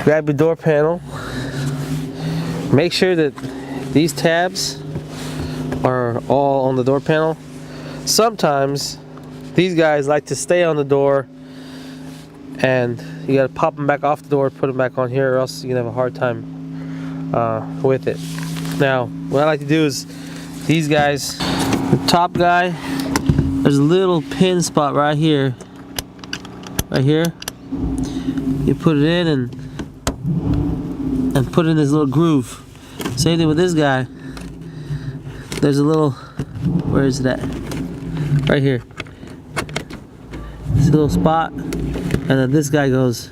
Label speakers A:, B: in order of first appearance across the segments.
A: grab your door panel. Make sure that these tabs are all on the door panel. Sometimes these guys like to stay on the door, and you gotta pop them back off the door, put them back on here, or else you're gonna have a hard time with it. Now, what I like to do is these guys, the top guy, there's a little pin spot right here. Right here. You put it in and put it in this little groove. Same thing with this guy. There's a little, where is it at? Right here. This little spot, and then this guy goes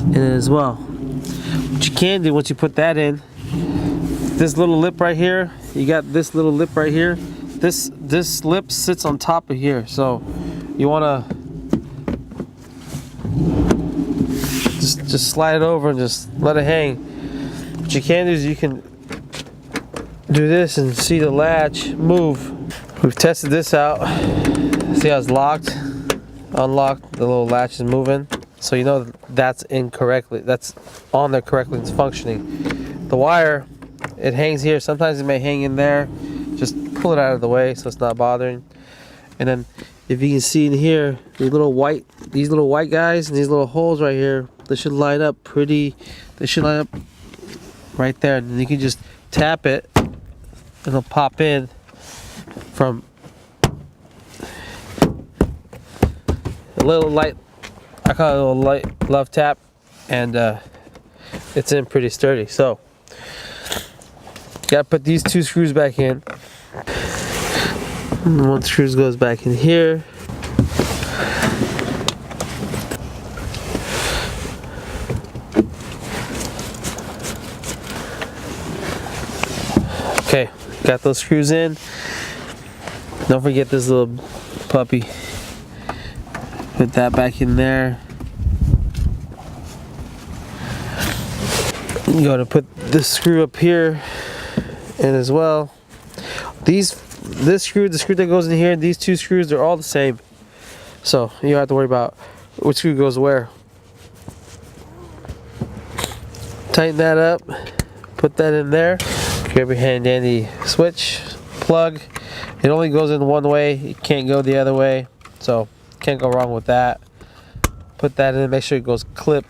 A: in it as well. What you can do once you put that in, this little lip right here, you got this little lip right here. This lip sits on top of here, so you wanna just slide it over and just let it hang. What you can do is you can do this and see the latch move. We've tested this out. See how it's locked, unlocked, the little latch is moving. So you know that's incorrectly, that's on there correctly, it's functioning. The wire, it hangs here. Sometimes it may hang in there. Just pull it out of the way so it's not bothering. And then if you can see in here, these little white guys and these little holes right here, they should line up pretty, they should line up right there. And you can just tap it and it'll pop in from a little light, I call it a little light love tap, and it's in pretty sturdy. So gotta put these two screws back in. And one screw goes back in here. Okay, got those screws in. Don't forget this little puppy. Put that back in there. You gotta put this screw up here in as well. This screw, the screw that goes in here, and these two screws, they're all the same. So you don't have to worry about which screw goes where. Tighten that up, put that in there. Grab your handy dandy switch, plug. It only goes in one way, it can't go the other way. So can't go wrong with that. Put that in, make sure it goes clip.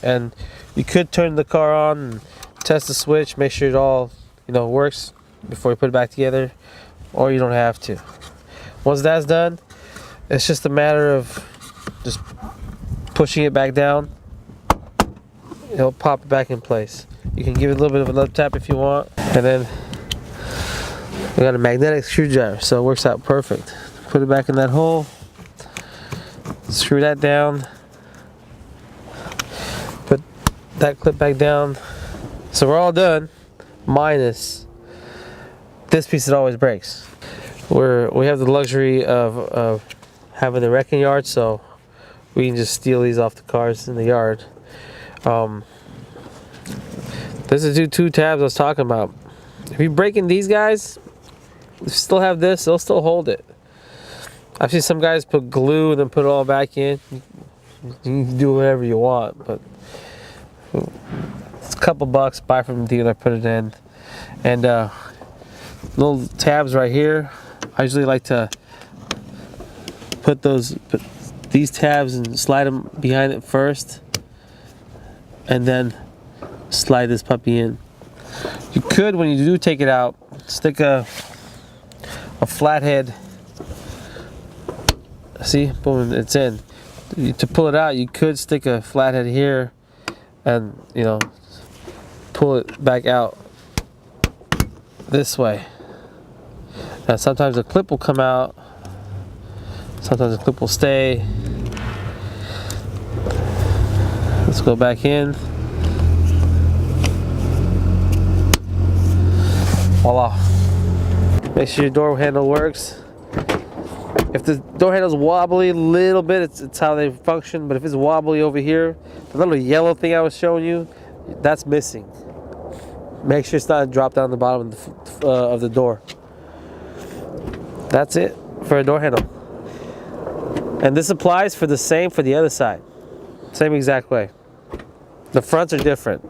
A: And you could turn the car on and test the switch, make sure it all works before you put it back together, or you don't have to. Once that's done, it's just a matter of just pushing it back down. It'll pop it back in place. You can give it a little bit of a lip tap if you want, and then we got a magnetic screwdriver, so it works out perfect. Put it back in that hole, screw that down, put that clip back down. So we're all done, minus this piece that always breaks. We have the luxury of having the wrecking yard, so we can just steal these off the cars in the yard. This is the two tabs I was talking about. If you're breaking these guys, you still have this, they'll still hold it. I've seen some guys put glue and then put it all back in. You can do whatever you want, but it's a couple bucks, buy from the dealer, put it in. And little tabs right here, I usually like to put these tabs and slide them behind it first, and then slide this puppy in. You could, when you do take it out, stick a flathead. See, boom, it's in. To pull it out, you could stick a flathead here and pull it back out this way. Now sometimes the clip will come out, sometimes the clip will stay. Let's go back in. Voila. Make sure your door handle works. If the door handle's wobbly a little bit, it's how they function, but if it's wobbly over here, the little yellow thing I was showing you, that's missing. Make sure it's not dropped down the bottom of the door. That's it for a door handle. And this applies for the same for the other side. Same exact way. The fronts are different.